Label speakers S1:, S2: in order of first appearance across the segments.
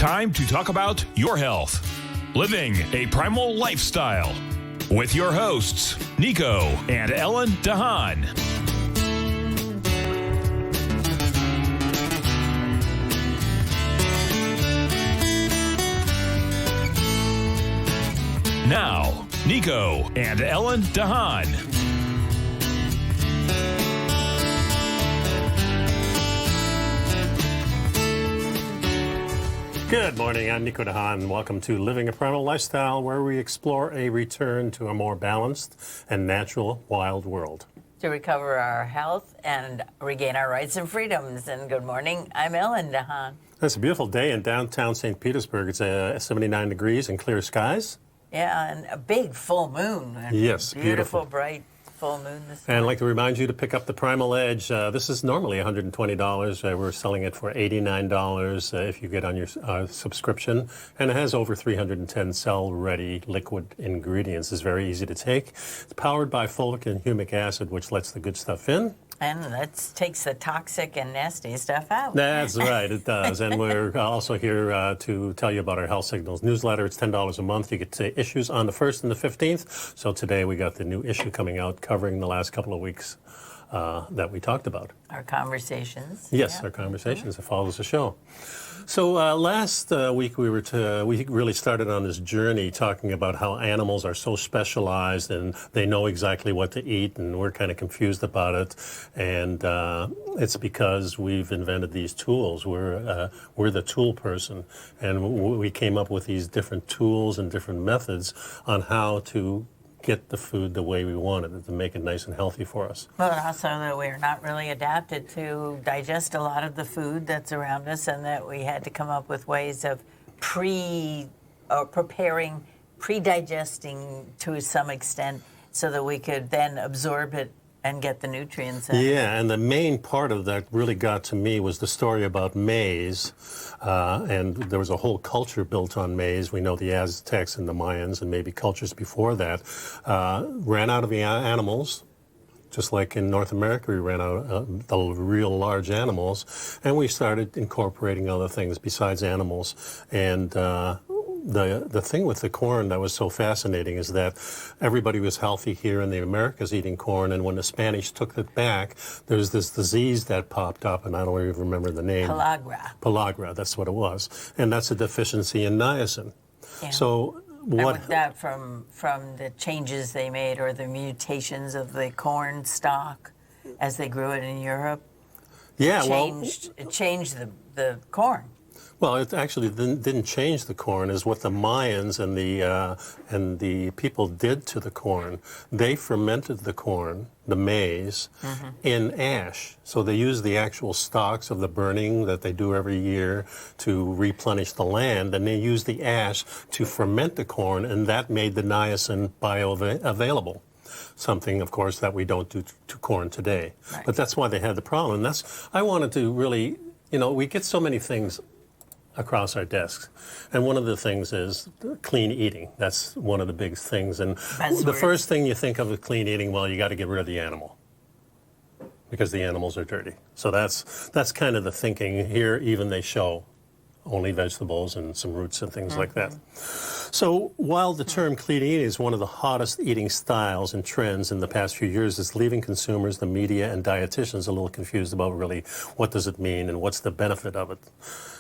S1: Time to talk about your health. Living a Primal Lifestyle. With your hosts, Nico and Ellen Haan. Now, Nico and Ellen Haan.
S2: Good morning, I'm Nico Haan. Welcome to Living a Primal Lifestyle, where we explore a return to a more balanced and natural wild world.
S3: To recover our health and regain our rights and freedoms. And good morning, I'm Ellen Haan.
S2: It's a beautiful day in downtown St. Petersburg. It's 79 degrees and clear skies.
S3: Yeah, and a big full moon.
S2: Yes, beautiful.
S3: Bright full moon this
S2: And I'd
S3: morning.
S2: like to remind you to pick up the Primal Edge. This is normally $120. We're selling it for $89 if you get on your subscription. And it has over 310 cell-ready liquid ingredients. It's very easy to take. It's powered by folic and humic acid, which lets the good stuff in.
S3: And that takes the toxic and nasty stuff out.
S2: That's right, it does. And we're also here to tell you about our Health Signals newsletter. It's $10 a month. You get issues on the 1st and the 15th. So today we got the new issue coming out covering the last couple of weeks that we talked about.
S3: Our conversations.
S2: Yes,
S3: Yeah.
S2: our conversations. It follows the show. So last week we really started on this journey talking about how animals are so specialized and they know exactly what to eat, and we're kind of confused about it. And it's because we've invented these tools. We're the tool person, and we came up with these different tools and different methods on how to get the food the way we wanted it, to make it nice and healthy for us.
S3: But also that we're not really adapted to digest a lot of the food that's around us, and that we had to come up with ways of preparing, pre-digesting to some extent so that we could then absorb it and get the nutrients in.
S2: Yeah, and the main part of that really got to me was the story about maize. And there was a whole culture built on maize. We know the Aztecs and the Mayans and maybe cultures before that ran out of the animals. Just like in North America, we ran out of the real large animals, and we started incorporating other things besides animals. And the thing with the corn that was so fascinating is that everybody was healthy here in the Americas eating corn, and when the Spanish took it back, there's this disease that popped up, and I don't even remember the name. Pellagra, that's what it was. And that's a deficiency in niacin.
S3: Yeah.
S2: So
S3: And with that from the changes they made or the mutations of the corn stalk as they grew it in Europe?
S2: Yeah,
S3: It changed the corn.
S2: Well, it actually didn't change the corn. Is what the Mayans and the people did to the corn. They fermented the corn, the maize, in ash. So they used the actual stalks of the burning that they do every year to replenish the land, and they used the ash to ferment the corn, and that made the niacin bioavailable. Something, of course, that we don't do to corn today.
S3: Right.
S2: But that's why they had the problem. And I wanted to really, we get so many things across our desks. And one of the things is clean eating. That's one of the big things. And the first thing you think of with clean eating, well, you got to get rid of the animal because the animals are dirty. So that's kind of the thinking here. Even they show only vegetables and some roots and things like that. So while the term clean eating is one of the hottest eating styles and trends in the past few years, it's leaving consumers, the media, and dietitians a little confused about really what does it mean and what's the benefit of it.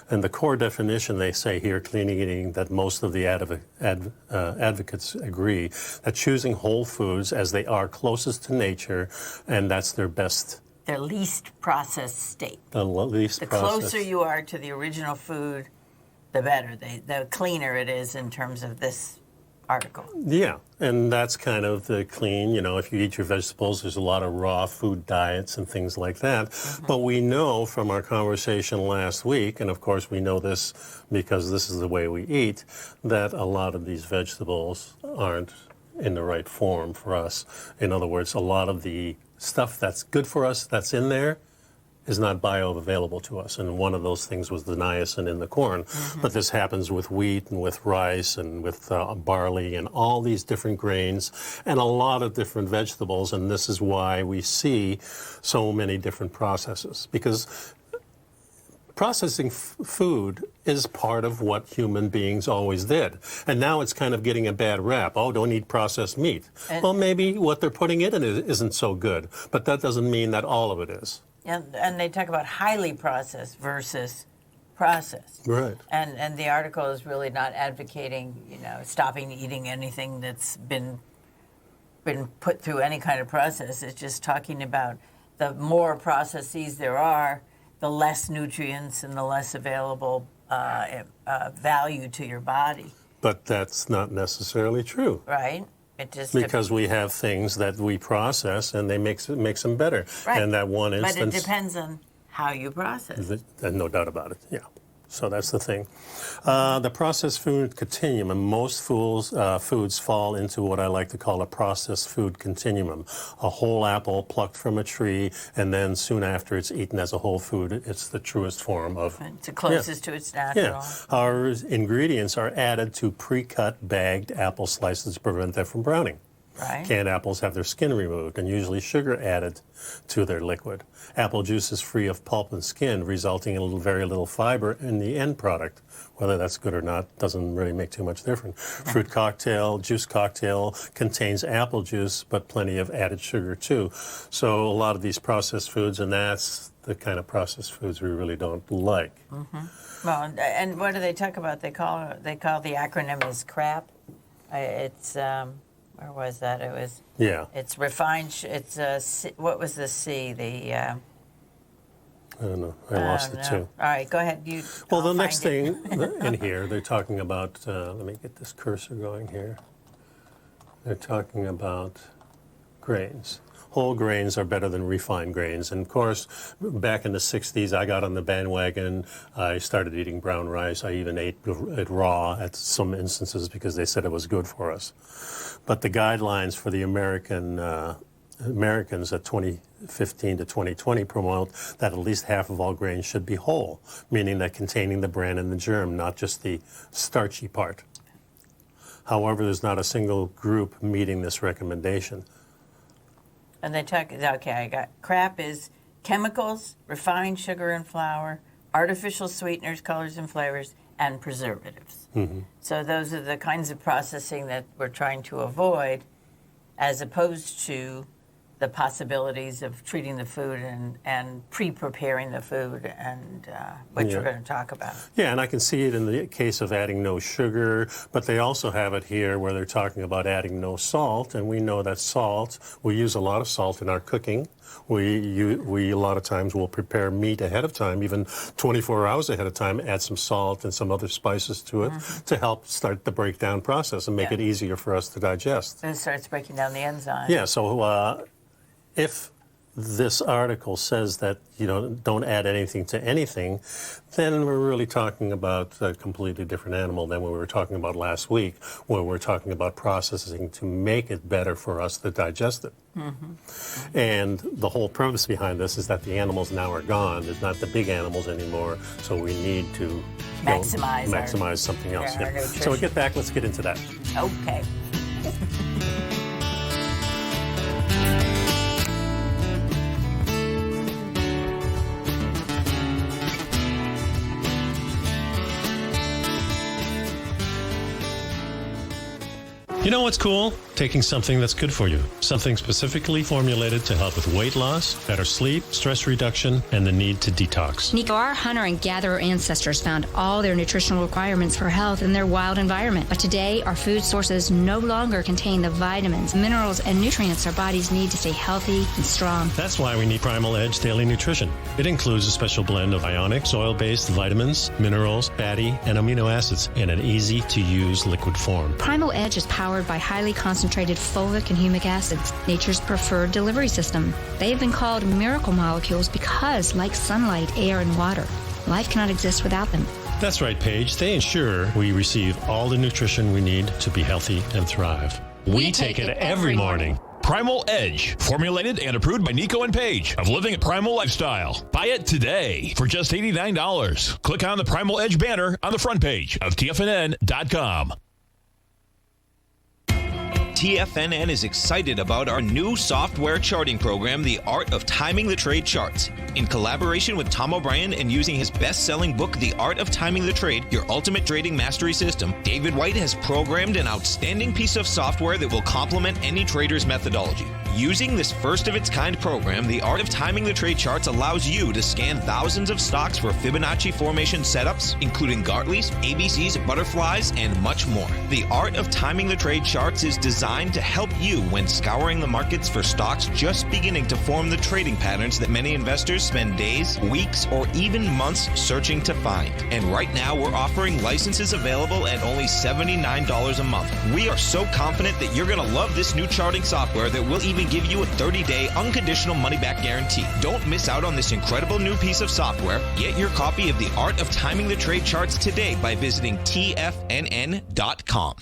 S2: And the core definition, they say here, clean eating, that most of the advocates agree, that choosing whole foods as they are closest to nature, and that's their best.
S3: Their least processed state.
S2: The
S3: closer you are to the original food, the better. The cleaner it is in terms of this article.
S2: Yeah, and that's kind of the clean, if you eat your vegetables, there's a lot of raw food diets and things like that. But we know from our conversation last week, and of course we know this because this is the way we eat, that a lot of these vegetables aren't in the right form for us. In other words, a lot of the stuff that's good for us that's in there is not bioavailable to us. And one of those things was the niacin in the corn. But this happens with wheat and with rice and with barley and all these different grains and a lot of different vegetables. And this is why we see so many different processes. Because processing food is part of what human beings always did. And now it's kind of getting a bad rap. Oh, don't eat processed meat. Well, maybe what they're putting in it isn't so good, but that doesn't mean that all of it is.
S3: And they talk about highly processed versus processed.
S2: Right.
S3: And the article is really not advocating, stopping eating anything that's been put through any kind of process. It's just talking about the more processes there are, the less nutrients and the less available value to your body.
S2: But that's not necessarily true.
S3: Right. It just
S2: because we have things that we process and they makes them better.
S3: Right.
S2: And that one instance.
S3: But it depends on how you process it.
S2: No doubt about it. Yeah. So that's the thing. The processed food continuum, and most foods fall into what I like to call a processed food continuum. A whole apple plucked from a tree, and then soon after it's eaten as a whole food. It's the truest form of...
S3: It's the closest to its natural.
S2: Yeah. Our ingredients are added to pre-cut, bagged apple slices to prevent them from browning.
S3: Right.
S2: Canned apples have their skin removed and usually sugar added to their liquid. Apple juice is free of pulp and skin, resulting in very little fiber in the end product. Whether that's good or not doesn't really make too much difference. Fruit cocktail, juice cocktail contains apple juice, but plenty of added sugar too. So a lot of these processed foods, and that's the kind of processed foods we really don't like.
S3: Mm-hmm. Well, and what do they talk about? They call the acronym is CRAP. It's where was that? It was.
S2: Yeah.
S3: It's refined. It's what was the C?
S2: I don't know. I lost it too.
S3: All right, go ahead.
S2: Well, the next thing in here, they're talking about. Let me get this cursor going here. They're talking about grains. Whole grains are better than refined grains. And of course, back in the 60s, I got on the bandwagon. I started eating brown rice. I even ate it raw at some instances because they said it was good for us. But the guidelines for the Americans at 2015 to 2020 promote that at least half of all grains should be whole, meaning that containing the bran and the germ, not just the starchy part. However, there's not a single group meeting this recommendation.
S3: And they talk, okay, I got CRAP is chemicals, refined sugar and flour, artificial sweeteners, colors and flavors, and preservatives. Mm-hmm. So those are the kinds of processing that we're trying to avoid, as opposed to the possibilities of treating the food and pre-preparing the food, and which we're going to talk about.
S2: Yeah, and I can see it in the case of adding no sugar, but they also have it here where they're talking about adding no salt, and we know that salt, we use a lot of salt in our cooking. We a lot of times will prepare meat ahead of time, even 24 hours ahead of time, add some salt and some other spices to it to help start the breakdown process and make it easier for us to digest.
S3: It starts breaking down the enzymes.
S2: Yeah, so if this article says that, don't add anything to anything, then we're really talking about a completely different animal than what we were talking about last week, where we're talking about processing to make it better for us to digest it. Mm-hmm. And the whole premise behind this is that the animals now are gone. There's not the big animals anymore, so we need to maximize something else. Yeah. So we get back, let's get into that.
S3: Okay.
S4: You know what's cool? Taking something that's good for you. Something specifically formulated to help with weight loss, better sleep, stress reduction, and the need to detox.
S5: Nico, our hunter and gatherer ancestors found all their nutritional requirements for health in their wild environment. But today, our food sources no longer contain the vitamins, minerals, and nutrients our bodies need to stay healthy and strong.
S4: That's why we need Primal Edge Daily Nutrition. It includes a special blend of ionic, soil-based vitamins, minerals, fatty, and amino acids in an easy-to-use liquid form.
S5: Primal Edge is powered by highly concentrated fulvic and humic acids, nature's preferred delivery system. They have been called miracle molecules because, like sunlight, air, and water, life cannot exist without them.
S4: That's right, Paige. They ensure we receive all the nutrition we need to be healthy and thrive. We take it every morning.
S1: Primal Edge, formulated and approved by Nico and Paige of Living a Primal Lifestyle. Buy it today for just $89. Click on the Primal Edge banner on the front page of TFNN.com.
S6: TFNN is excited about our new software charting program, The Art of Timing the Trade Charts. In collaboration with Tom O'Brien and using his best-selling book, The Art of Timing the Trade, Your Ultimate Trading Mastery System, David White has programmed an outstanding piece of software that will complement any trader's methodology. Using this first-of-its-kind program, The Art of Timing the Trade Charts allows you to scan thousands of stocks for Fibonacci formation setups, including Gartleys, ABCs, butterflies, and much more. The Art of Timing the Trade Charts is designed to help you when scouring the markets for stocks just beginning to form the trading patterns that many investors spend days, weeks, or even months searching to find. And right now, we're offering licenses available at only $79 a month. We are so confident that you're going to love this new charting software that will even give you a 30-day unconditional money-back guarantee. Don't miss out on this incredible new piece of software. Get your copy of The Art of Timing the Trade Charts today by visiting TFNN.com.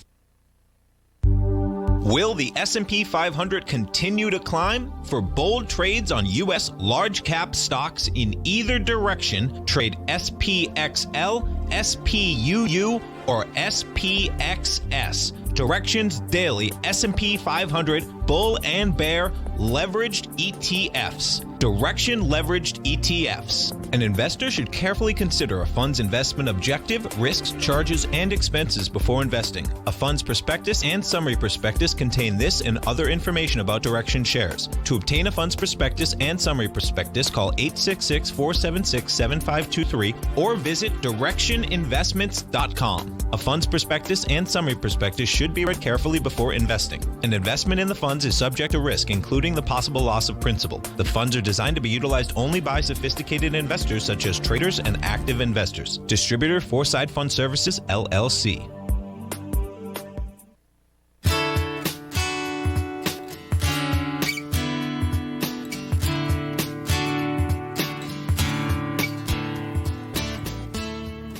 S6: Will the S&P 500 continue to climb? For bold trades on U.S. large-cap stocks in either direction, trade SPXL, SPUU, or SPXS. Directions Daily S&P 500 Bull and Bear Leveraged ETFs. Direction Leveraged ETFs. An investor should carefully consider a fund's investment objective, risks, charges, and expenses before investing. A fund's prospectus and summary prospectus contain this and other information about Direction shares. To obtain a fund's prospectus and summary prospectus, call 866-476-7523 or visit directioninvestments.com. A fund's prospectus and summary prospectus should be read carefully before investing. An investment in the funds is subject to risk, including the possible loss of principal. The funds are designed to be utilized only by sophisticated investors such as traders and active investors. Distributor Foreside Fund Services, LLC.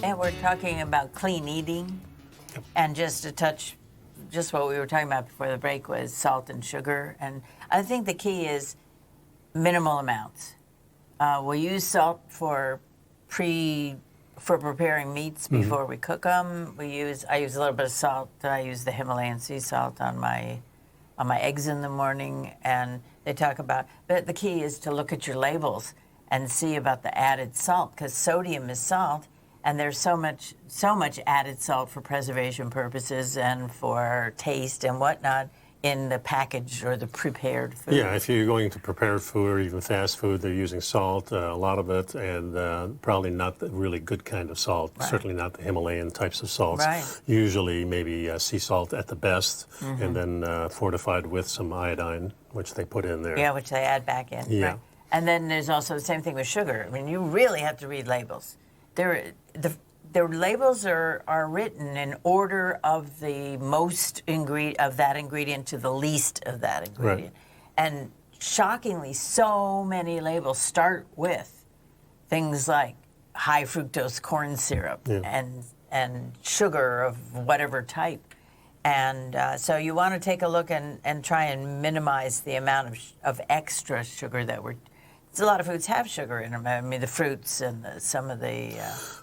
S3: And we're talking about clean eating, and just to touch, just what we were talking about before the break was salt and sugar, and I think the key is minimal amounts. We use salt for preparing meats before we cook them. I use a little bit of salt. I use the Himalayan sea salt on my eggs in the morning, and they talk about. But the key is to look at your labels and see about the added salt, because sodium is salt, and there's so much added salt for preservation purposes and for taste and whatnot in the packaged or the prepared food.
S2: Yeah, if you're going to prepared food or even fast food, they're using salt, a lot of it, and probably not the really good kind of salt,
S3: Right.
S2: certainly not the Himalayan types of salts.
S3: Right.
S2: Usually maybe sea salt at the best, and then fortified with some iodine, which they put in there.
S3: Yeah, which they add back in.
S2: Yeah.
S3: Right. And then there's also the same thing with sugar. I mean, you really have to read labels. The labels are written in order of the most of that ingredient to the least of that ingredient.
S2: Right.
S3: And shockingly, so many labels start with things like high fructose corn syrup and sugar of whatever type. And so you want to take a look and try and minimize the amount of extra sugar that we're. A lot of foods have sugar in them. I mean, the fruits and some of the...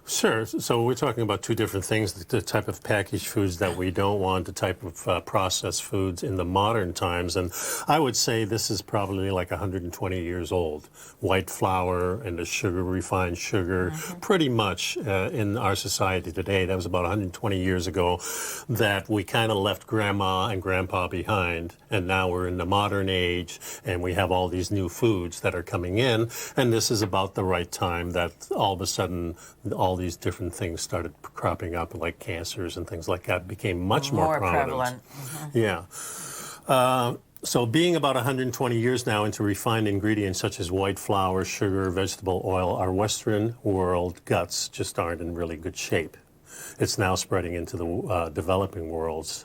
S2: Sure. So we're talking about two different things, the type of packaged foods that we don't want, the type of processed foods in the modern times. And I would say this is probably like 120 years old. White flour and the sugar, refined sugar, pretty much in our society today. That was about 120 years ago that we kind of left grandma and grandpa behind. And now we're in the modern age and we have all these new foods that are coming in. And this is about the right time that all of a sudden all these different things started cropping up, like cancers and things like that became much more prominent. Yeah. So being about 120 years now into refined ingredients such as white flour, sugar, vegetable oil, our Western world guts just aren't in really good shape. It's now spreading into the developing worlds.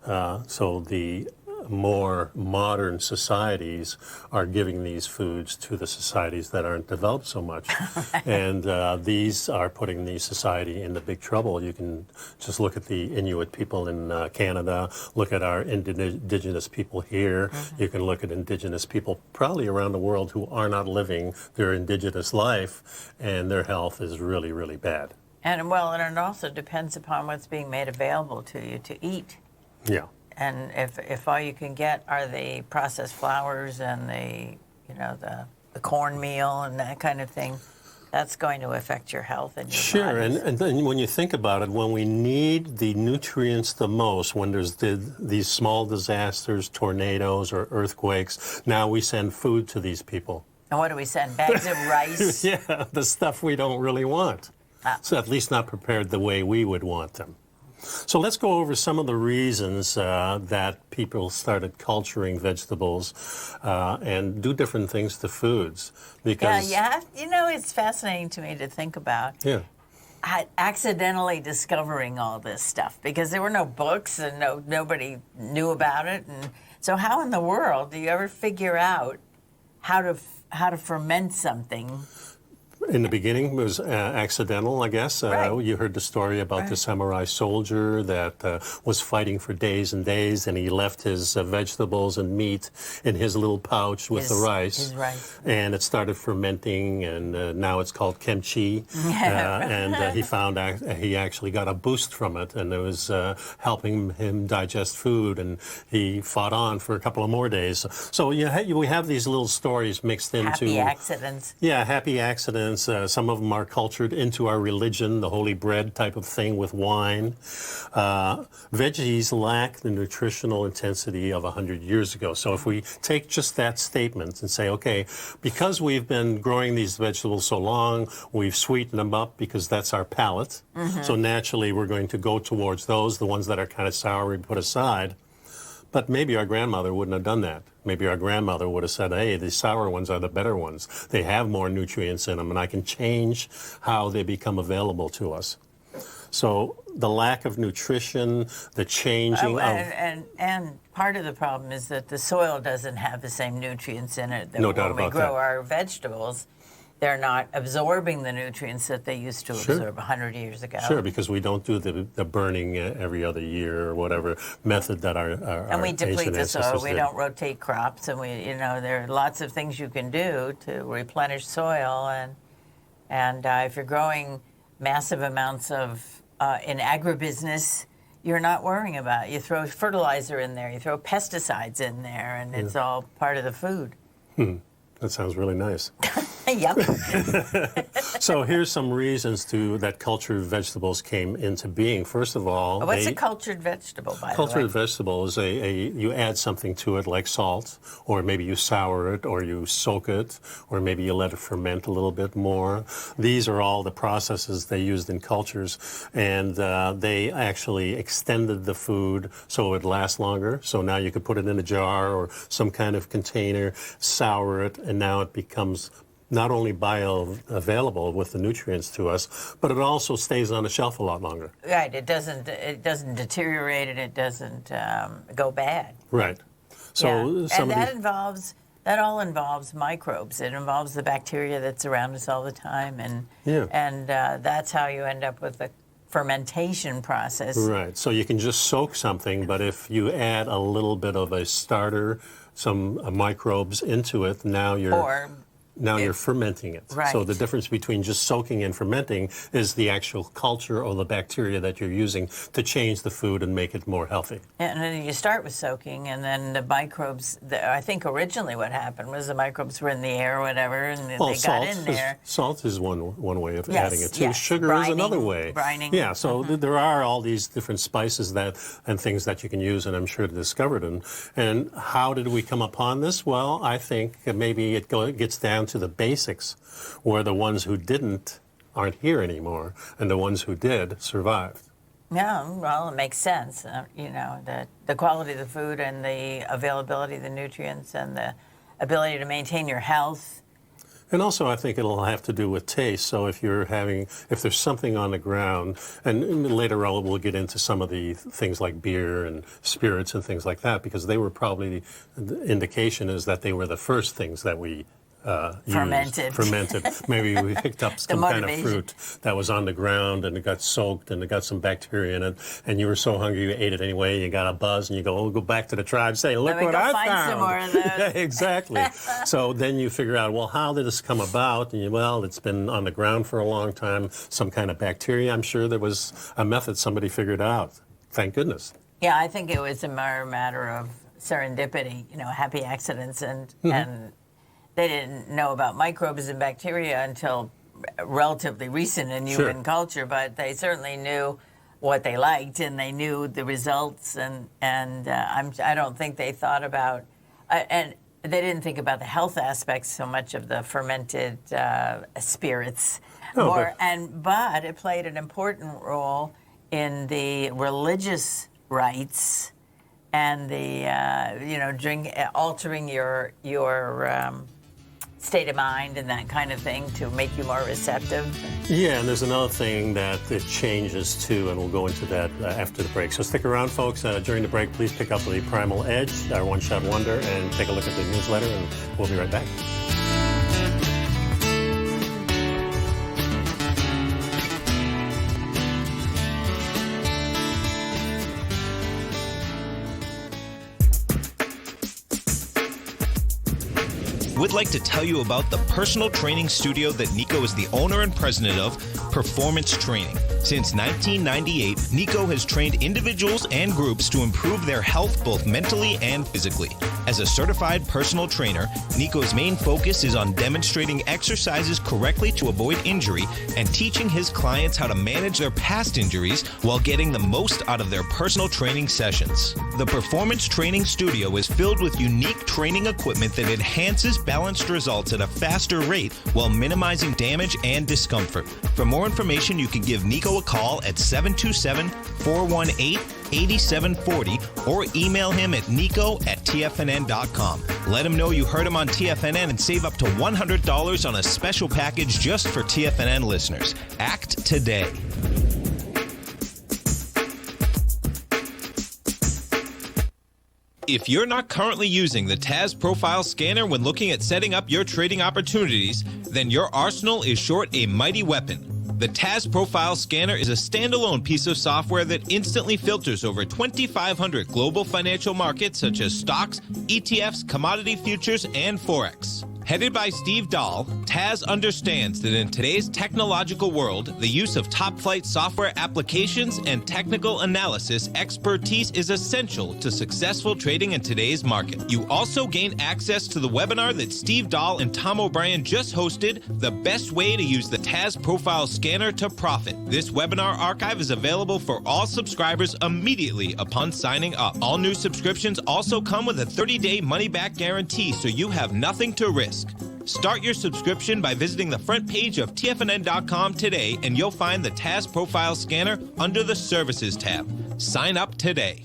S2: So the more modern societies are giving these foods to the societies that aren't developed so much. And these are putting the society into big trouble. You can just look at the Inuit people in Canada, look at our indigenous people here. You can look at indigenous people probably around the world who are not living their indigenous life, and their health is really, really bad.
S3: And it also depends upon what's being made available to you to eat.
S2: Yeah.
S3: And if all you can get are the processed flours and the cornmeal and that kind of thing, that's going to affect your health and your
S2: Sure,
S3: bodies.
S2: and then when you think about it, when we need the nutrients the most, when there's these small disasters, tornadoes or earthquakes, now we send food to these people.
S3: And what do we send? Bags of rice?
S2: Yeah, the stuff we don't really want. So at least not prepared the way we would want them. So let's go over some of the reasons that people started culturing vegetables and do different things to foods. Because
S3: it's fascinating to me to think about.
S2: Yeah.
S3: Accidentally discovering all this stuff because there were no books and nobody knew about it. And so how in the world do you ever figure out how to ferment something?
S2: In the beginning, it was accidental, I guess.
S3: Right.
S2: You heard the story about the samurai soldier that was fighting for days and days, and he left his vegetables and meat in his little pouch with the rice.
S3: His rice.
S2: And it started fermenting, and now it's called kimchi. And he found he actually got a boost from it, and it was helping him digest food, and he fought on for a couple of more days. So we have these little stories mixed into...
S3: Happy accidents.
S2: Yeah, happy accidents. Some of them are cultured into our religion, the holy bread type of thing with wine. Veggies lack the nutritional intensity of 100 years ago. So if we take just that statement and say, okay, because we've been growing these vegetables so long, we've sweetened them up because that's our palate. So naturally we're going to go towards those, the ones that are kind of sour we put aside. But maybe our grandmother wouldn't have done that. Maybe our grandmother would have said, hey, the sour ones are the better ones. They have more nutrients in them, and I can change how they become available to us. So the lack of nutrition, the changing of...
S3: And part of the problem is that the soil doesn't have the same nutrients in it that
S2: No doubt
S3: when we
S2: about
S3: grow
S2: that.
S3: our vegetables. They're not absorbing the nutrients that they used to absorb 100 years ago.
S2: Sure, because we don't do the burning every other year or whatever method that our
S3: and we deplete
S2: ancient
S3: the soil.
S2: ancestors
S3: We
S2: did.
S3: don't rotate crops, and there are lots of things you can do to replenish soil. And if you're growing massive amounts of in agribusiness, you're not worrying about it. You throw fertilizer in there, you throw pesticides in there, and it's all part of the food.
S2: That sounds really nice.
S3: Yep.
S2: So here's some reasons that cultured vegetables came into being. First of all,
S3: What's a cultured vegetable, by the way?
S2: cultured vegetable is you add something to it like salt, or maybe you sour it, or you soak it, or maybe you let it ferment a little bit more. These are all the processes they used in cultures, and they actually extended the food so it would last longer. So now you could put it in a jar or some kind of container, sour it, and now it becomes not only bioavailable with the nutrients to us, but it also stays on the shelf a lot longer.
S3: Right. It doesn't deteriorate and it doesn't go bad.
S2: Right. So
S3: that all involves microbes. It involves the bacteria that's around us all the time, and that's how you end up with the fermentation process.
S2: Right. So you can just soak something, but if you add a little bit of a starter, some microbes into it, now you're fermenting it.
S3: Right.
S2: So the difference between just soaking and fermenting is the actual culture or the bacteria that you're using to change the food and make it more healthy.
S3: And then you start with soaking, and then the microbes, I think originally what happened was the microbes were in the air or whatever, and they got in there.
S2: Salt is one way of adding it too.
S3: Yes.
S2: Sugar is another way.
S3: Brining.
S2: Yeah, so there are all these different spices and things that you can use, and I'm sure to discover them. And how did we come upon this? Well, I think maybe it gets down to the basics, where the ones who didn't aren't here anymore, and the ones who did survived.
S3: Yeah, well, it makes sense. The quality of the food and the availability of the nutrients and the ability to maintain your health.
S2: And also, I think it'll have to do with taste. So if there's something on the ground, and later on we'll get into some of the things like beer and spirits and things like that, because they were probably, the indication is that they were the first things that we
S3: Fermented.
S2: Maybe we picked up some kind of fruit that was on the ground and it got soaked and it got some bacteria in it, and you were so hungry you ate it anyway. You got a buzz and you go back to the tribe, say, look what I found.
S3: Find some more of those.
S2: Yeah, exactly. So then you figure out, well, how did this come about? And it's been on the ground for a long time. Some kind of bacteria. I'm sure there was a method somebody figured out. Thank goodness.
S3: Yeah, I think it was a mere matter of serendipity, happy accidents, and they didn't know about microbes and bacteria until relatively recent in human culture, but they certainly knew what they liked and they knew the results, and I don't think they thought about and they didn't think about the health aspects so much of the fermented spirits, but it played an important role in the religious rites and the altering your state of mind and that kind of thing to make you more receptive.
S2: Yeah, and there's another thing that it changes too, and we'll go into that after the break. So stick around, folks. During the break, please pick up the Primal Edge, our one-shot wonder, and take a look at the newsletter, and we'll be right back.
S6: Would like to tell you about the personal training studio that Nico is the owner and president of, Performance Training. Since 1998, Nico has trained individuals and groups to improve their health both mentally and physically. As a certified personal trainer, Nico's main focus is on demonstrating exercises correctly to avoid injury and teaching his clients how to manage their past injuries while getting the most out of their personal training sessions. The Performance Training Studio is filled with unique training equipment that enhances balanced results at a faster rate while minimizing damage and discomfort. For more information, you can give Nico a call at 727-418-8740 or email him at nico@tfnn.com. Let him know you heard him on TFNN and save up to $100 on a special package just for TFNN listeners. Act today. If you're not currently using the TAS Profile Scanner when looking at setting up your trading opportunities, then your arsenal is short a mighty weapon. The TAS Profile Scanner is a standalone piece of software that instantly filters over 2,500 global financial markets such as stocks, ETFs, commodity futures, and Forex. Headed by Steve Dahl, TAS understands that in today's technological world, the use of top-flight software applications and technical analysis expertise is essential to successful trading in today's market. You also gain access to the webinar that Steve Dahl and Tom O'Brien just hosted, The Best Way to Use the TAS Profile Scanner to Profit. This webinar archive is available for all subscribers immediately upon signing up. All new subscriptions also come with a 30-day money-back guarantee, so you have nothing to risk. Start your subscription by visiting the front page of TFNN.com today, and you'll find the TAS Profile Scanner under the Services tab. Sign up today.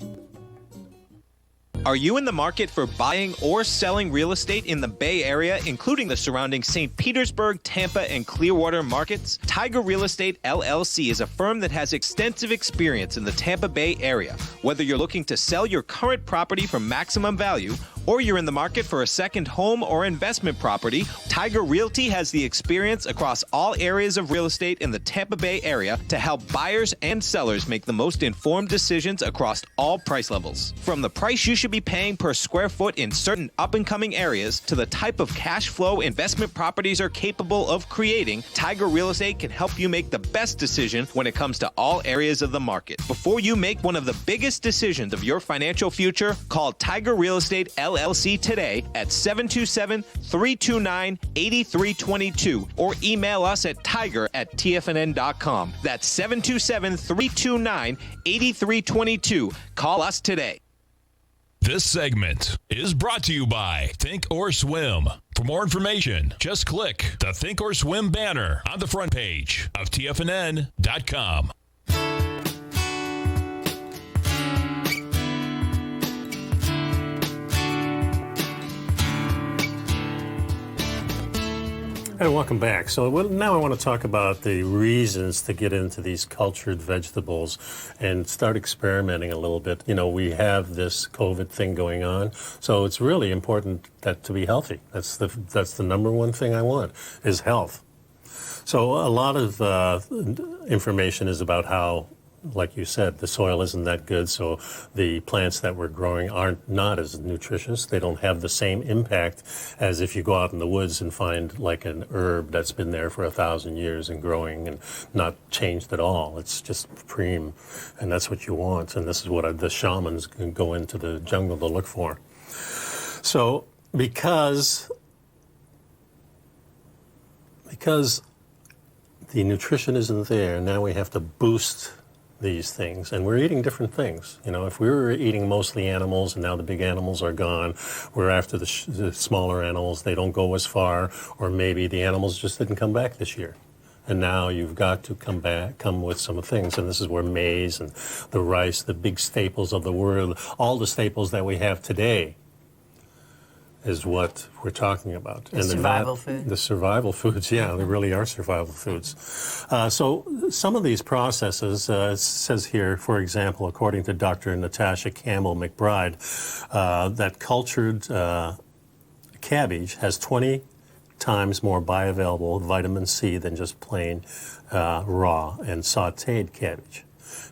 S6: Are you in the market for buying or selling real estate in the Bay Area, including the surrounding St. Petersburg, Tampa, and Clearwater markets? Tiger Real Estate LLC is a firm that has extensive experience in the Tampa Bay area. Whether you're looking to sell your current property for maximum value, or you're in the market for a second home or investment property, Tiger Realty has the experience across all areas of real estate in the Tampa Bay area to help buyers and sellers make the most informed decisions across all price levels. From the price you should be paying per square foot in certain up-and-coming areas to the type of cash flow investment properties are capable of creating, Tiger Real Estate can help you make the best decision when it comes to all areas of the market. Before you make one of the biggest decisions of your financial future, call Tiger Real Estate LLC today at 727-329-8322 or email us at tiger@tfnn.com. That's 727-329-8322. Call us today.
S1: This segment is brought to you by Think or Swim. For more information, just click the Think or Swim banner on the front page of TFNN.com.
S2: And welcome back. So now I want to talk about the reasons to get into these cultured vegetables and start experimenting a little bit. You know, we have this COVID thing going on, so it's really important to be healthy. That's the number one thing I want, is health. So a lot of information is about how like you said, the soil isn't that good, so the plants that we're growing aren't not as nutritious. They don't have the same impact as if you go out in the woods and find like an herb that's been there for 1,000 years and growing and not changed at all. It's just supreme, and that's what you want. And this is what the shamans can go into the jungle to look for. So because the nutrition isn't there, now we have to boost these things, and we're eating different things. You know, if we were eating mostly animals and now the big animals are gone, we're after the smaller animals. They don't go as far, or maybe the animals just didn't come back this year. And now you've got to come with some things, and this is where maize and the rice, the big staples of the world, all the staples that we have today, is what we're talking about.
S3: The survival foods.
S2: The survival foods, yeah, they really are survival foods. So some of these processes, it says here, for example, according to Dr. Natasha Campbell McBride, that cultured cabbage has 20 times more bioavailable vitamin C than just plain raw and sautéed cabbage.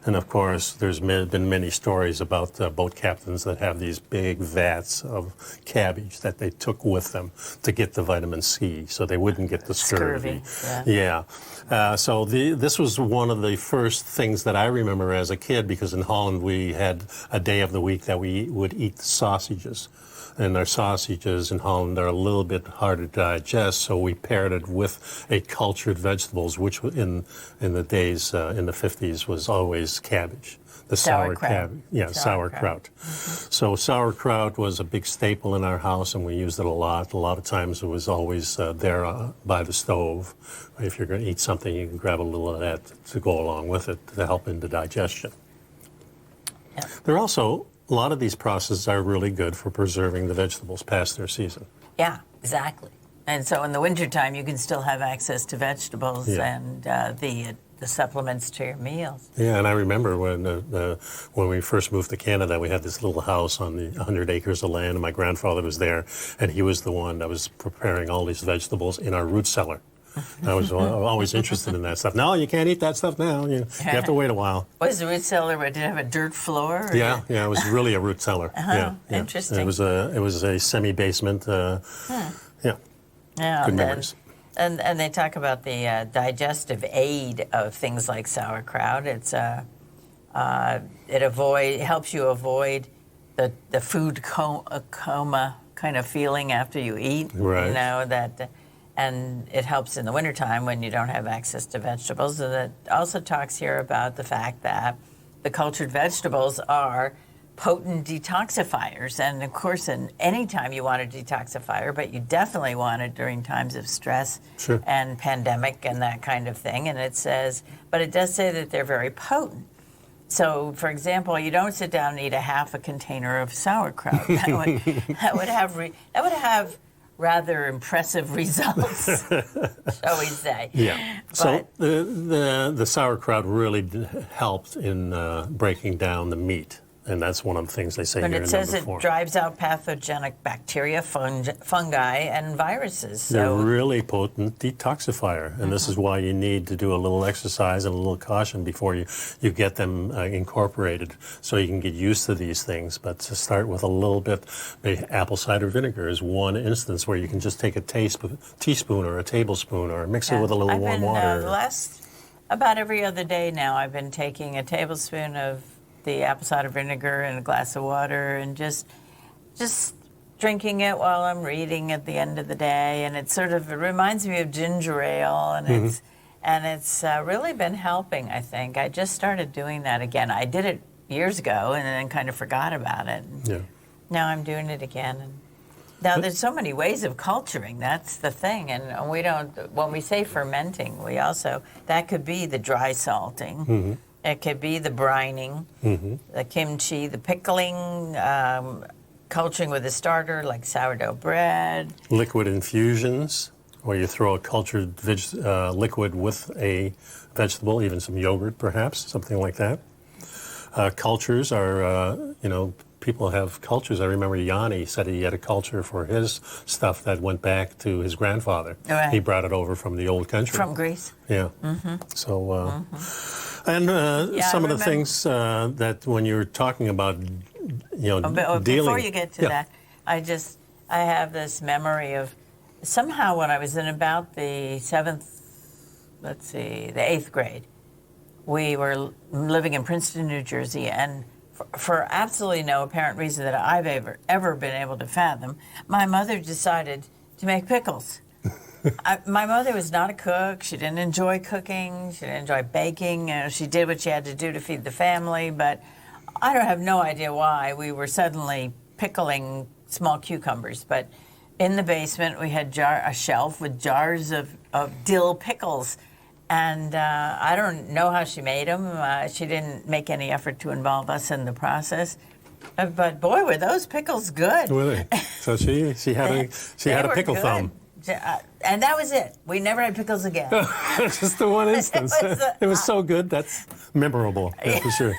S2: And of course, there's been many stories about boat captains that have these big vats of cabbage that they took with them to get the vitamin C, so they wouldn't get the scurvy. So this was one of the first things that I remember as a kid, because in Holland we had a day of the week that we would eat sausages. And our sausages in Holland are a little bit harder to digest, so we paired it with a cultured vegetables, which in the days in the 50s was always cabbage. The sour cabbage. Yeah, sauerkraut. So sauerkraut was a big staple in our house, and we used it a lot. A lot of times it was always there by the stove. If you're going to eat something, you can grab a little of that to go along with it to help in the digestion. Yeah. There are also a lot of these processes are really good for preserving the vegetables past their season.
S3: Yeah, exactly. And so in the wintertime, you can still have access to vegetables and the supplements to your meals.
S2: Yeah, and I remember when we first moved to Canada, we had this little house on the 100 acres of land, and my grandfather was there, and he was the one that was preparing all these vegetables in our root cellar. I was always interested in that stuff. No, you can't eat that stuff now. You have to wait a while.
S3: Was the root cellar, did it have a dirt floor? Or?
S2: Yeah, it was really a root cellar.
S3: Interesting.
S2: It was a semi-basement. Good memories.
S3: And they talk about the digestive aid of things like sauerkraut. It helps you avoid the food coma kind of feeling after you eat.
S2: Right.
S3: You know that. And it helps in the wintertime when you don't have access to vegetables. And it also talks here about the fact that the cultured vegetables are potent detoxifiers. And of course, any time you want a detoxifier, but you definitely want it during times of stress and pandemic and that kind of thing. And it says, but it does say that they're very potent. So, for example, you don't sit down and eat a half a container of sauerkraut. That would have rather impressive results, shall we say.
S2: Yeah. So the sauerkraut really helped in breaking down the meat. And that's one of the things they say here in number 4.
S3: But it says it drives out pathogenic bacteria, fungi, and viruses. So
S2: they're really potent detoxifier. And this is why you need to do a little exercise and a little caution before you get them incorporated, so you can get used to these things. But to start with a little bit, apple cider vinegar is one instance where you can just take a teaspoon or a tablespoon or mix it with a little warm water.
S3: About every other day now, I've been taking a tablespoon of the apple cider vinegar in a glass of water and just drinking it while I'm reading at the end of the day. And it reminds me of ginger ale, and it's really been helping, I think. I just started doing that again. I did it years ago and then kind of forgot about it. Now I'm doing it again. And now there's so many ways of culturing. That's the thing. And we don't, when we say fermenting, that could be the dry salting. It could be the brining, the kimchi, the pickling, culturing with a starter like sourdough bread.
S2: Liquid infusions, where you throw a cultured liquid with a vegetable, even some yogurt perhaps, something like that. Cultures are, people have cultures. I remember Yanni said he had a culture for his stuff that went back to his grandfather.
S3: Right.
S2: He brought it over from the old country.
S3: From Greece.
S2: Yeah. So, and some of the things that when you're talking about, dealing.
S3: Before you get to that, I have this memory of somehow when I was in about the 8th grade, we were living in Princeton, New Jersey, and for absolutely no apparent reason that I've ever been able to fathom, my mother decided to make pickles. My mother was not a cook. She didn't enjoy cooking. She didn't enjoy baking. She did what she had to do to feed the family, but I have no idea why we were suddenly pickling small cucumbers. But in the basement, we had a shelf with jars of dill pickles. And I don't know how she made them. She didn't make any effort to involve us in the process. But boy, were those pickles good.
S2: Were they? So she had a pickle
S3: good.
S2: thumb.
S3: And that was it. We never had pickles again.
S2: Just the one instance. It was so good. That's memorable, for sure.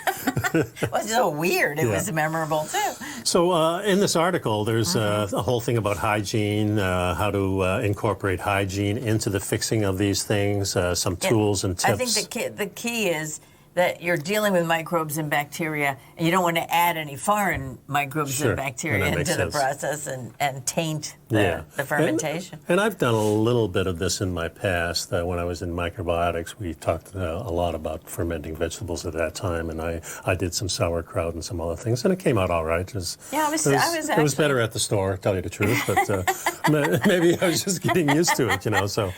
S3: It was so weird. It was memorable, too.
S2: So in this article, there's a whole thing about hygiene, how to incorporate hygiene into the fixing of these things, some tools and tips.
S3: I think the key is that you're dealing with microbes and bacteria, and you don't want to add any foreign microbes and bacteria into the process and taint the fermentation.
S2: And I've done a little bit of this in my past. When I was in microbiotics, we talked a lot about fermenting vegetables at that time, and I did some sauerkraut and some other things, and it came out all right. It was better at the store, to tell you the truth, but maybe I was just getting used to it, So,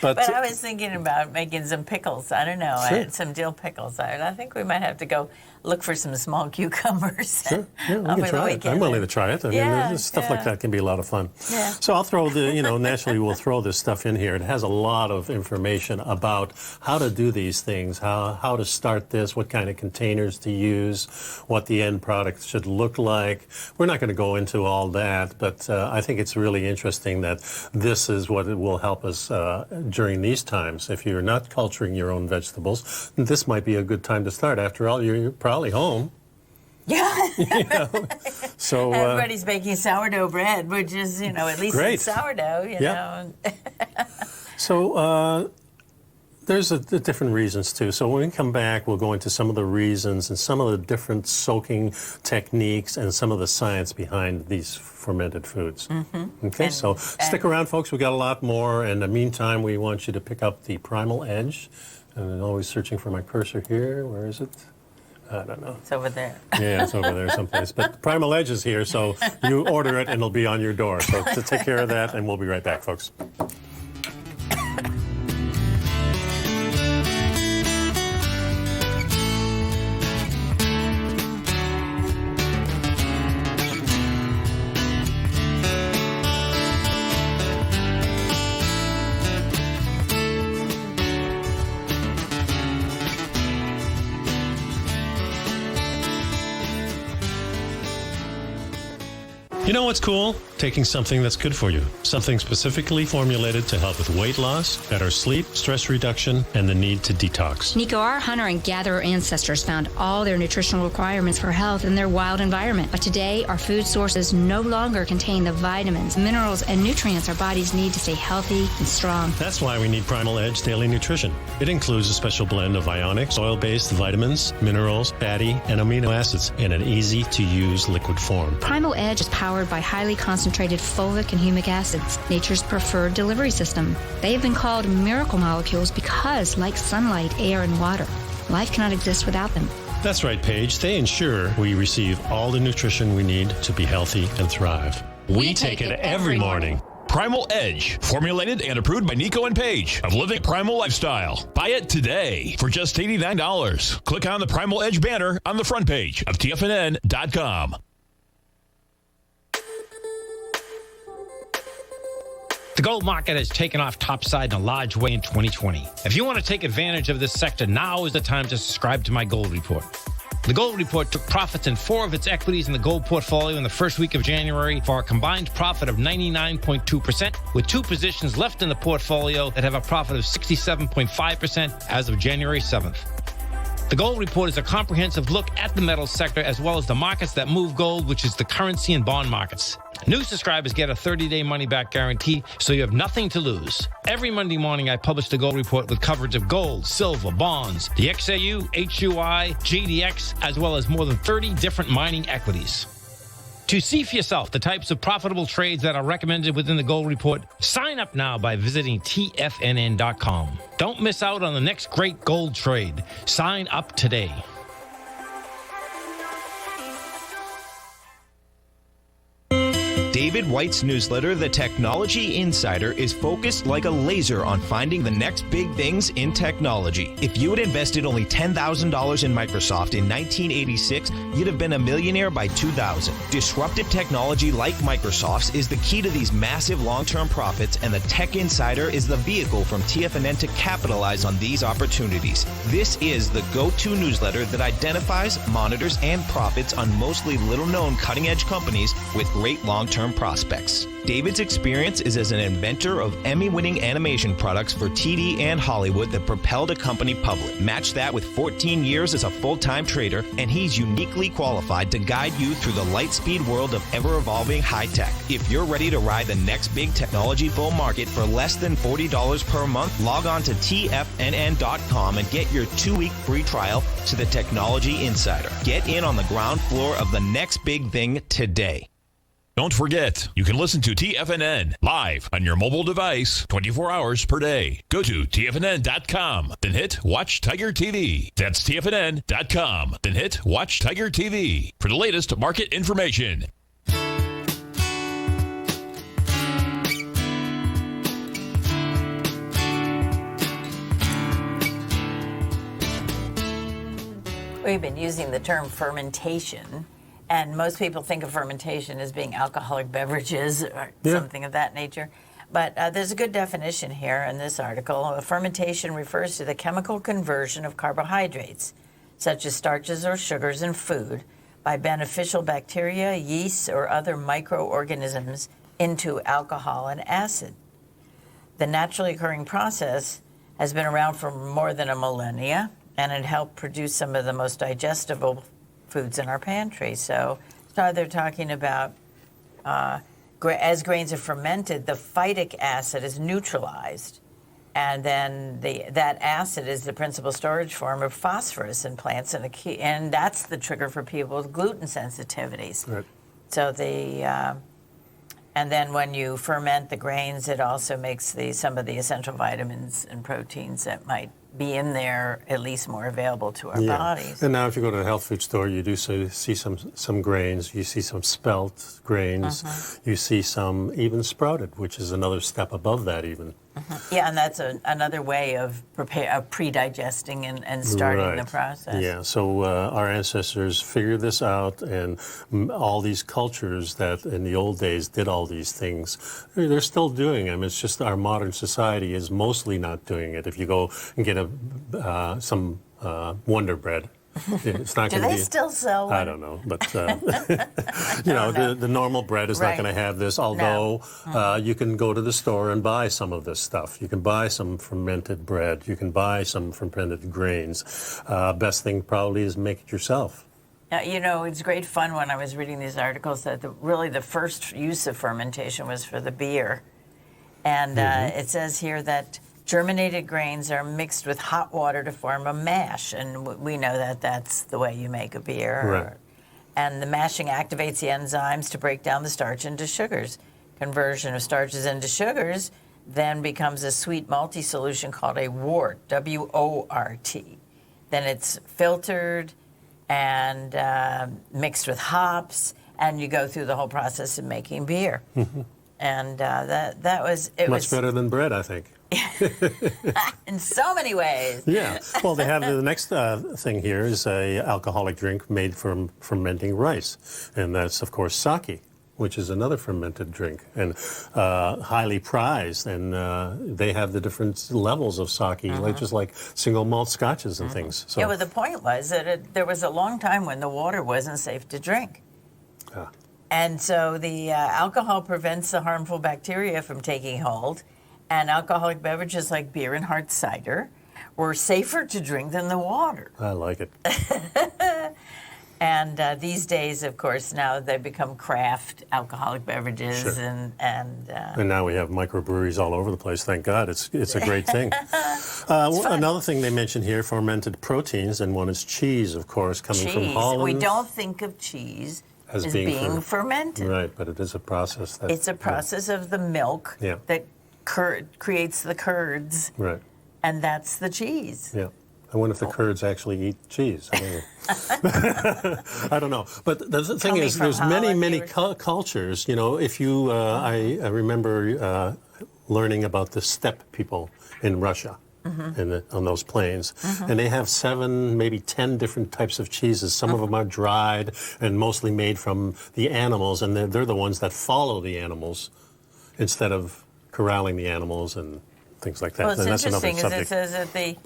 S2: but
S3: I was thinking about making some pickles. I don't know.
S2: Sure.
S3: I had some dill pickles. I think we might have to go look for some small cucumbers.
S2: Sure, we can try it. I'm willing to try it. I mean, stuff like that can be a lot of fun.
S3: Yeah.
S2: So I'll throw naturally we'll throw this stuff in here. It has a lot of information about how to do these things, how to start this, what kind of containers to use, what the end product should look like. We're not going to go into all that, but I think it's really interesting that this is what will help us during these times. If you're not culturing your own vegetables, this might be a good time to start. After all, you're probably home.
S3: Yeah.
S2: So
S3: everybody's baking sourdough bread, which is, at least it's sourdough, you know.
S2: So there's the different reasons, too. So when we come back, we'll go into some of the reasons and some of the different soaking techniques and some of the science behind these fermented foods. Okay, so stick around, folks. We got a lot more. In the meantime, we want you to pick up the Primal Edge. And I'm always searching for my cursor here. Where is it? I don't know.
S3: It's over there.
S2: Yeah, it's over there someplace. But Primal Edge is here, so you order it and it'll be on your door. So to take care of that, and we'll be right back, folks.
S4: You know what's cool? Taking something that's good for you. Something specifically formulated to help with weight loss, better sleep, stress reduction, and the need to detox.
S5: Nico, our hunter and gatherer ancestors found all their nutritional requirements for health in their wild environment. But today, our food sources no longer contain the vitamins, minerals, and nutrients our bodies need to stay healthy and strong.
S4: That's why we need Primal Edge Daily Nutrition. It includes a special blend of ionic, oil-based vitamins, minerals, fatty, and amino acids in an easy-to-use liquid form.
S5: Primal Edge is powered by highly concentrated fulvic and humic acids, nature's preferred delivery system. They have been called miracle molecules because, like sunlight, air, and water, life cannot exist without them.
S4: That's right, Paige. They ensure we receive all the nutrition we need to be healthy and thrive. We take it every morning.
S1: Primal Edge, formulated and approved by Nico and Paige of Living Primal Lifestyle. Buy it today for just $89. Click on the Primal Edge banner on the front page of TFNN.com.
S7: The gold market has taken off topside in a large way in 2020. If you want to take advantage of this sector, now is the time to subscribe to my gold report. The gold report took profits in 4 of its equities in the gold portfolio in the first week of January for a combined profit of 99.2%, with 2 positions left in the portfolio that have a profit of 67.5% as of January 7th. The Gold Report is a comprehensive look at the metals sector as well as the markets that move gold, which is the currency and bond markets. New subscribers get a 30-day money-back guarantee, so you have nothing to lose. Every Monday morning, I publish the Gold Report with coverage of gold, silver, bonds, the XAU, HUI, GDX, as well as more than 30 different mining equities. To see for yourself the types of profitable trades that are recommended within the Gold Report, sign up now by visiting TFNN.com. Don't miss out on the next great gold trade. Sign up today.
S6: David White's newsletter, The Technology Insider, is focused like a laser on finding the next big things in technology. If you had invested only $10,000 in Microsoft in 1986, you'd have been a millionaire by 2000. Disruptive technology like Microsoft's is the key to these massive long-term profits, and the Tech Insider is the vehicle from TFNN to capitalize on these opportunities. This is the go-to newsletter that identifies, monitors, and profits on mostly little-known cutting-edge companies with great long-term prospects. David's experience is as an inventor of Emmy-winning animation products for TD and Hollywood that propelled a company public. Match that with 14 years as a full-time trader, and he's uniquely qualified to guide you through the light-speed world of ever-evolving high-tech. If you're ready to ride the next big technology bull market for less than $40 per month, log on to TFNN.com and get your 2-week free trial to the Technology Insider. Get in on the ground floor of the next big thing today.
S1: Don't forget, you can listen to TFNN live on your mobile device 24 hours per day. Go to TFNN.com, then hit Watch Tiger TV. That's TFNN.com, then hit Watch Tiger TV for the latest market information.
S3: We've been using the term fermentation. And most people think of fermentation as being alcoholic beverages or something of that nature. But there's a good definition here in this article. Fermentation refers to the chemical conversion of carbohydrates, such as starches or sugars in food, by beneficial bacteria, yeasts, or other microorganisms into alcohol and acid. The naturally occurring process has been around for more than a millennia, and it helped produce some of the most digestible foods in our pantry. So they're talking about as grains are fermented, the phytic acid is neutralized, and then that acid is the principal storage form of phosphorus in plants, and that's the trigger for people with gluten sensitivities. Right. So and then when you ferment the grains, it also makes some of the essential vitamins and proteins that might be in there at least more available to our bodies.
S2: And now if you go to the health food store, you do see some grains, you see some spelt grains, you see some even sprouted, which is another step above that even.
S3: Yeah, and that's another way of pre-digesting and starting the process.
S2: Yeah, so our ancestors figured this out, and all these cultures that in the old days did all these things, they're still doing them. It's just our modern society is mostly not doing it. If you go and get some Wonder Bread, it's not
S3: Do
S2: they
S3: still sell one?
S2: I don't know, but the normal bread is not going to have this. Although you can go to the store and buy some of this stuff. You can buy some fermented bread. You can buy some fermented grains. Best thing probably is make it yourself.
S3: It's great fun when I was reading these articles that really the first use of fermentation was for the beer, and it says here that germinated grains are mixed with hot water to form a mash, and we know that that's the way you make a beer.
S2: Right.
S3: And the mashing activates the enzymes to break down the starch into sugars. Conversion of starches into sugars then becomes a sweet multi-solution called a wort, W-O-R-T. Then it's filtered and mixed with hops, and you go through the whole process of making beer. And that was
S2: much better than bread, I think.
S3: In so many ways.
S2: Yeah. Well, they have the next thing here is a alcoholic drink made from fermenting rice, and that's of course sake, which is another fermented drink and highly prized. And they have the different levels of sake, just like single malt scotches and things. So.
S3: Yeah, but the point was that there was a long time when the water wasn't safe to drink. And so the alcohol prevents the harmful bacteria from taking hold, and alcoholic beverages like beer and hard cider were safer to drink than the water.
S2: I like it.
S3: And these days, of course, now they become craft alcoholic beverages,
S2: Sure.
S3: and
S2: now we have microbreweries all over the place. Thank God, it's a great thing. Another thing they mentioned here: fermented proteins, and one is cheese, of course, coming from Holland.
S3: We don't think of cheese as being fermented.
S2: Right, but it is a process.
S3: It's a process of the milk that creates the curds,
S2: right,
S3: and that's the cheese.
S2: Yeah. I wonder if the Kurds actually eat cheese. I don't know. I don't know. But the thing is, there's many cultures. You know, if you, I remember learning about the steppe people in Russia, on those plains, and they have 7, maybe 10 different types of cheeses. Some of them are dried and mostly made from the animals, and they're the ones that follow the animals instead of corralling the animals and things like that.
S3: Well, it's
S2: and that's
S3: interesting
S2: another
S3: because
S2: subject.
S3: it says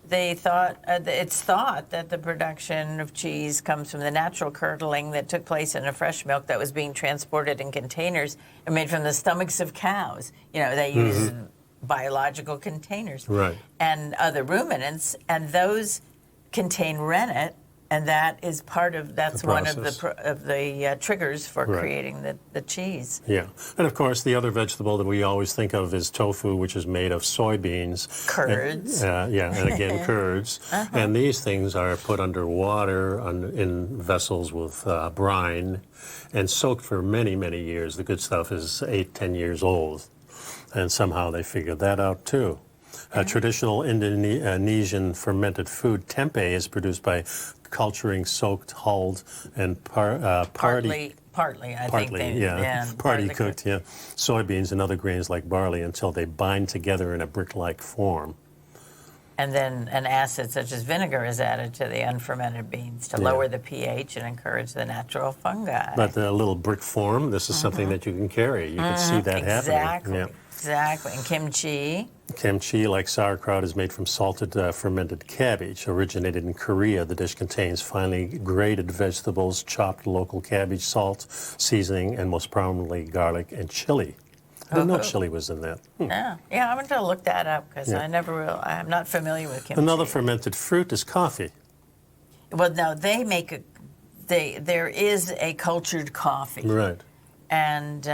S3: that it's thought that the production of cheese comes from the natural curdling that took place in a fresh milk that was being transported in containers and made from the stomachs of cows. You know, they use biological containers,
S2: right,
S3: and other ruminants, and those contain rennet, and that is part of one of the triggers for creating the cheese.
S2: Yeah, and of course the other vegetable that we always think of is tofu, which is made of soybeans.
S3: Curds.
S2: And again curds. And these things are put under water in vessels with brine and soaked for many, many years. The good stuff is 8-10 years old, and somehow they figured that out too. Traditional Indonesian fermented food, tempeh, is produced by culturing soaked, hulled, and partly cooked soybeans and other grains like barley until they bind together in a brick-like form.
S3: And then an acid such as vinegar is added to the unfermented beans to lower the pH and encourage the natural fungi.
S2: But the little brick form, this is something that you can carry. You can see that happening.
S3: Exactly. And kimchi?
S2: Kimchi, like sauerkraut, is made from salted fermented cabbage. Originated in Korea, the dish contains finely grated vegetables, chopped local cabbage, salt, seasoning, and most prominently garlic and chili. I didn't know chili was in that.
S3: Yeah, I'm going to look that up because I'm not familiar with kimchi.
S2: Another fermented fruit is coffee.
S3: Well, now there is a cultured coffee.
S2: Right.
S3: And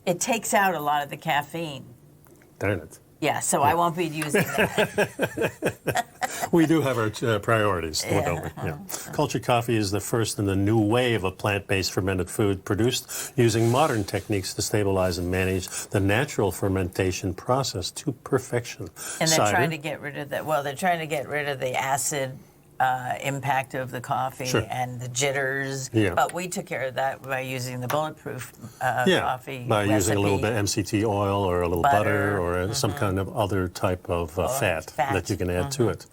S3: it takes out a lot of the caffeine.
S2: Darn it.
S3: Yeah, so I won't be using that.
S2: We do have our priorities, don't we? Yeah. Cultured coffee is the first in the new wave of plant-based fermented food produced using modern techniques to stabilize and manage the natural fermentation process to perfection.
S3: And they're trying to get rid of that. Well, they're trying to get rid of the acid impact of the coffee and the jitters. Yeah. But we took care of that by using the bulletproof coffee
S2: by
S3: recipe.
S2: using a little bit of MCT oil or a little butter or some kind of other type of fat that you can add to it.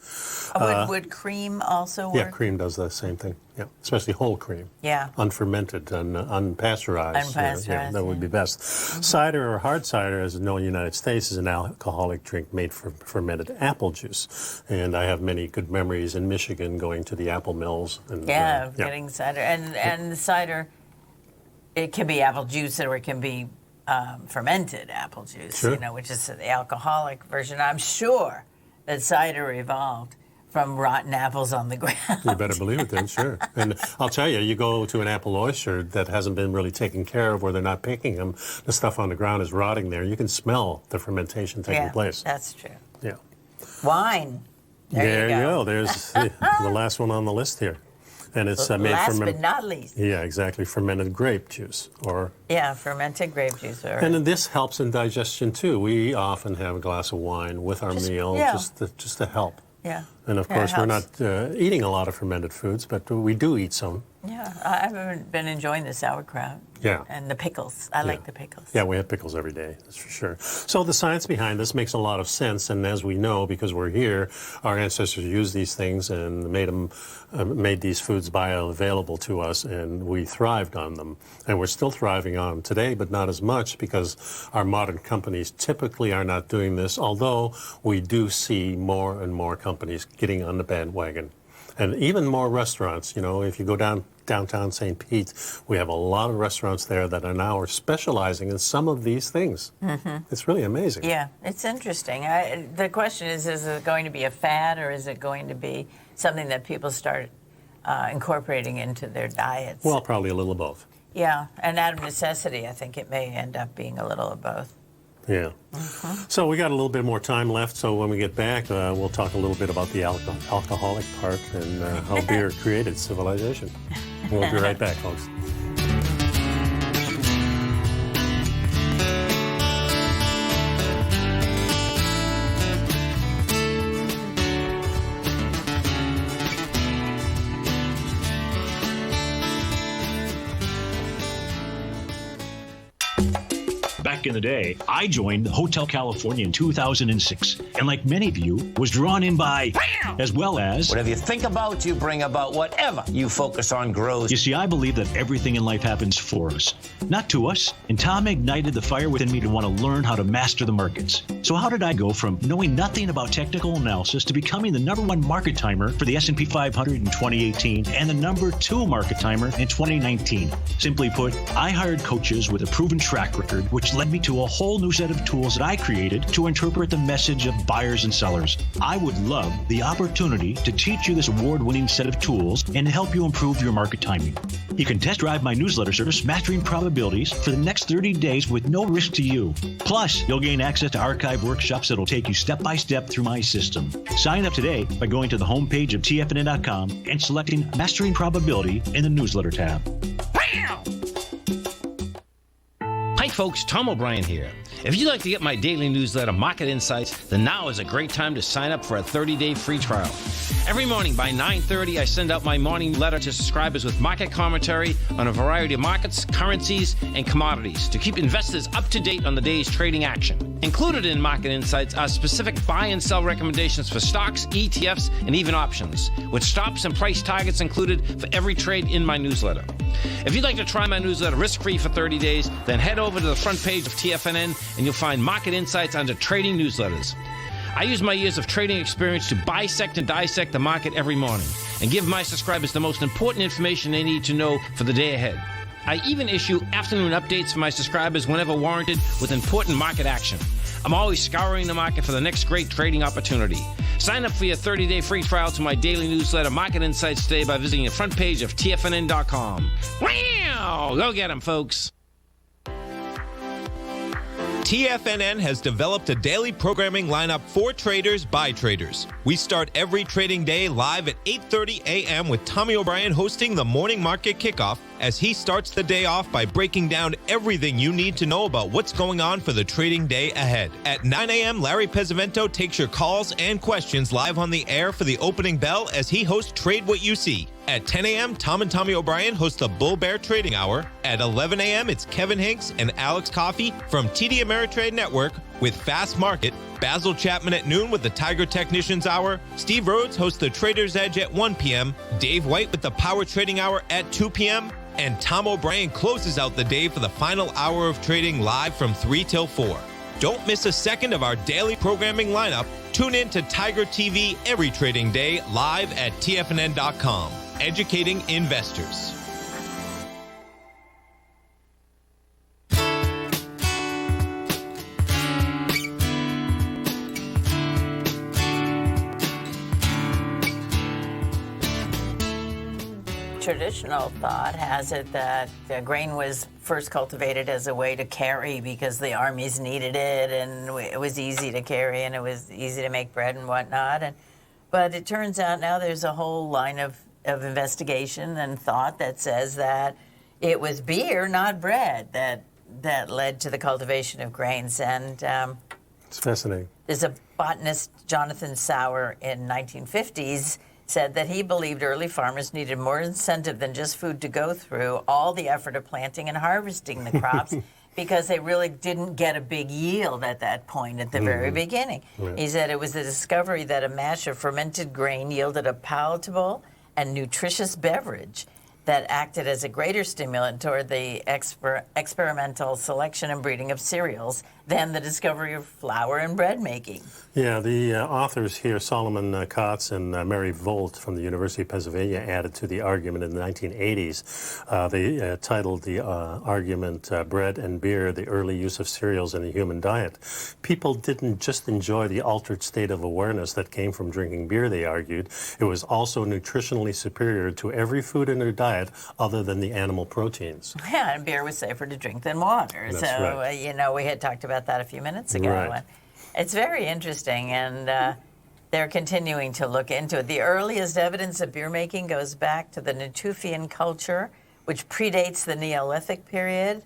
S3: Would cream also work?
S2: Yeah, cream does the same thing. Yeah, especially whole cream.
S3: Yeah.
S2: Unfermented and unpasteurized. That would be best. Cider or hard cider, as known in the United States, is an alcoholic drink made from fermented apple juice. And I have many good memories in Michigan going to the apple mills. And,
S3: getting cider. And the cider, it can be apple juice or it can be fermented apple juice, which is the alcoholic version. I'm sure that cider evolved from rotten apples on the ground.
S2: You better believe it then, sure. And I'll tell you, you go to an apple orchard that hasn't been really taken care of, where they're not picking them, the stuff on the ground is rotting there. You can smell the fermentation taking place.
S3: That's true.
S2: Yeah.
S3: Wine.
S2: There you go. There's the last one on the list here. And it's made
S3: last
S2: from...
S3: but not least.
S2: Yeah, exactly. Fermented grape juice.
S3: Fermented grape juice.
S2: And then this helps in digestion, too. We often have a glass of wine with our meal just to help.
S3: Yeah.
S2: And of course, we're not eating a lot of fermented foods, but we do eat some.
S3: Yeah, I've been enjoying the sauerkraut.
S2: Yeah.
S3: And the pickles. I like the pickles.
S2: Yeah, we have pickles every day, that's for sure. So the science behind this makes a lot of sense, and as we know, because we're here, our ancestors used these things and made these foods bioavailable to us, and we thrived on them. And we're still thriving on them today, but not as much because our modern companies typically are not doing this, although we do see more and more companies getting on the bandwagon And even more restaurants. You know, if you go downtown St. Pete, we have a lot of restaurants there that are now specializing in some of these things. It's really amazing.
S3: Yeah, it's interesting. The question is it going to be a fad, or is it going to be something that people start incorporating into their diets?
S2: Well, probably a little of both.
S3: Yeah, and out of necessity, I think it may end up being a little of both.
S2: Yeah. So we got a little bit more time left, so when we get back, we'll talk a little bit about the alcoholic part and how beer created civilization. We'll be right back, folks.
S8: Back in the day, I joined Hotel California in 2006, and like many of you, was drawn in by, as well as...
S9: Whatever you think about, you bring about. Whatever you focus on grows.
S8: You see, I believe that everything in life happens for us, not to us. And Tom ignited the fire within me to want to learn how to master the markets. So how did I go from knowing nothing about technical analysis to becoming the #1 market timer for the S&P 500 in 2018 and the #2 market timer in 2019? Simply put, I hired coaches with a proven track record, which led me to a whole new set of tools that I created to interpret the message of buyers and sellers. I would love the opportunity to teach you this award-winning set of tools and help you improve your market timing. You can test drive my newsletter service, Mastering Probabilities, for the next 30 days with no risk to you. Plus, you'll gain access to archived workshops that'll take you step by step through my system. Sign up today by going to the homepage of TFNN.com and selecting Mastering Probability in the newsletter tab.
S7: Hi folks, Tom O'Brien here. If you'd like to get my daily newsletter, Market Insights, then now is a great time to sign up for a 30-day free trial. Every morning by 9:30, I send out my morning letter to subscribers with market commentary on a variety of markets, currencies, and commodities to keep investors up to date on the day's trading action. Included in Market Insights are specific buy and sell recommendations for stocks, ETFs, and even options, with stops and price targets included for every trade in my newsletter. If you'd like to try my newsletter risk-free for 30 days, then head over to the front page of TFNN and you'll find Market Insights under Trading Newsletters. I use my years of trading experience to bisect and dissect the market every morning and give my subscribers the most important information they need to know for the day ahead. I even issue afternoon updates for my subscribers whenever warranted with important market action. I'm always scouring the market for the next great trading opportunity. Sign up for your 30-day free trial to my daily newsletter, Market Insights, today by visiting the front page of TFNN.com. Wow! Go get them, folks.
S6: TFNN has developed a daily programming lineup for traders by traders. We start every trading day live at 8:30 a.m. with Tommy O'Brien hosting the morning market kickoff as he starts the day off by breaking down everything you need to know about what's going on for the trading day ahead. At 9 a.m., Larry Pesavento takes your calls and questions live on the air for the opening bell as he hosts Trade What You See. At 10 a.m., Tom and Tommy O'Brien host the Bull Bear Trading Hour. At 11 a.m., it's Kevin Hinks and Alex Coffey from TD Ameritrade Network with Fast Market. Basil Chapman at noon with the Tiger Technicians Hour. Steve Rhodes hosts the Trader's Edge at 1 p.m. Dave White with the Power Trading Hour at 2 p.m. And Tom O'Brien closes out the day for the final hour of trading live from 3 till 4. Don't miss a second of our daily programming lineup. Tune in to Tiger TV every trading day live at TFNN.com. Educating investors.
S3: Traditional thought has it that grain was first cultivated as a way to carry because the armies needed it, and it was easy to carry, and it was easy to make bread and whatnot. But it turns out now there's a whole line of investigation and thought that says that it was beer, not bread, that led to the cultivation of grains. And
S2: it's fascinating.
S3: There's a botanist, Jonathan Sauer, in 1950s, said that he believed early farmers needed more incentive than just food to go through all the effort of planting and harvesting the crops because they really didn't get a big yield at that point at the very beginning. Right. He said it was the discovery that a mash of fermented grain yielded a palatable and nutritious beverage that acted as a greater stimulant toward the experimental selection and breeding of cereals than the discovery of flour and bread making.
S2: Yeah, the authors here, Solomon Kotz and Mary Volt from the University of Pennsylvania, added to the argument in the 1980s. They titled the argument, Bread and Beer, the Early Use of Cereals in the Human Diet. People didn't just enjoy the altered state of awareness that came from drinking beer, they argued. It was also nutritionally superior to every food in their diet other than the animal proteins.
S3: Yeah, and beer was safer to drink than water.
S2: That's
S3: so,
S2: right.
S3: We had talked about that a few minutes ago.
S2: Right.
S3: It's very interesting, and they're continuing to look into it. The earliest evidence of beer making goes back to the Natufian culture, which predates the Neolithic period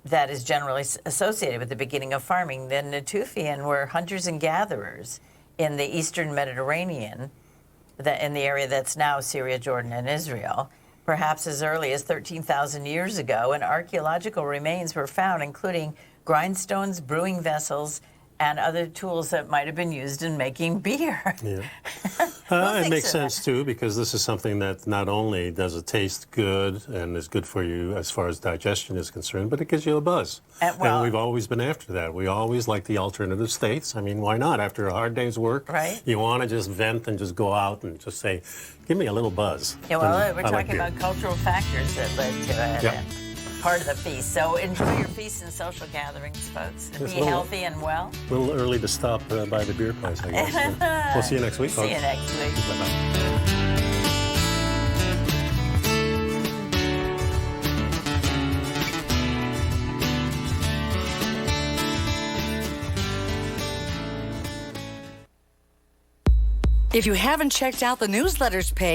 S3: that is generally associated with the beginning of farming. The Natufian were hunters and gatherers in the eastern Mediterranean, in the area that's now Syria, Jordan, and Israel. Perhaps as early as 13,000 years ago, and archaeological remains were found, including grindstones, brewing vessels, and other tools that might have been used in making beer.
S2: Yeah. It makes sense, too, because this is something that not only does it taste good and is good for you as far as digestion is concerned, but it gives you a buzz. And we've always been after that. We always like the alternative states. I mean, why not? After a hard day's work,
S3: right?
S2: You want to just vent and just go out and just say, give me a little buzz.
S3: Yeah, well, we're talking about cultural factors that led to it.
S2: Yeah.
S3: Part of the feast. So enjoy your feasts and social gatherings, folks. And be healthy and well.
S2: A little early to stop by the beer place, I guess. We'll see you next week, folks.
S3: See you next week.
S2: Bye-bye.
S10: If you haven't checked out the newsletters page,